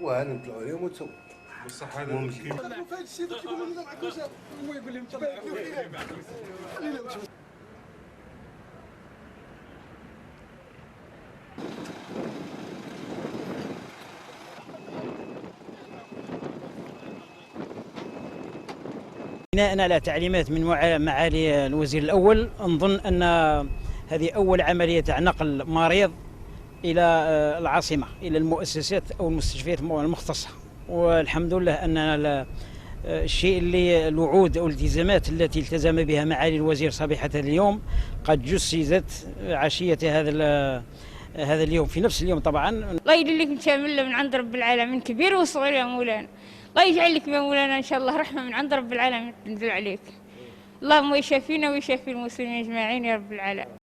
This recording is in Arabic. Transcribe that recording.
وهنا نطلعوا عليهم وتسووا بصح هذا ممكن هذا الشيء كيقولوا لنا ما عندوش هو يقول لهم بناء على تعليمات من معالي الوزير الأول، نظن أن هذه أول عملية نقل مريض إلى العاصمة، إلى المؤسسات أو المستشفيات المختصة. والحمد لله أن الشيء اللي الوعود أو الالتزامات التي التزم بها معالي الوزير صبيحة اليوم قد جسدت عشية هذا اليوم، في نفس اليوم طبعا. الله يجعل لك شاملة من عند رب العالمين، كبير وصغير يا مولانا. الله يجعل لك يا مولانا إن شاء الله رحمة من عند رب العالمين تنزل عليك. اللهم يشافينا ويشافي المسلمين أجمعين يا رب العالمين.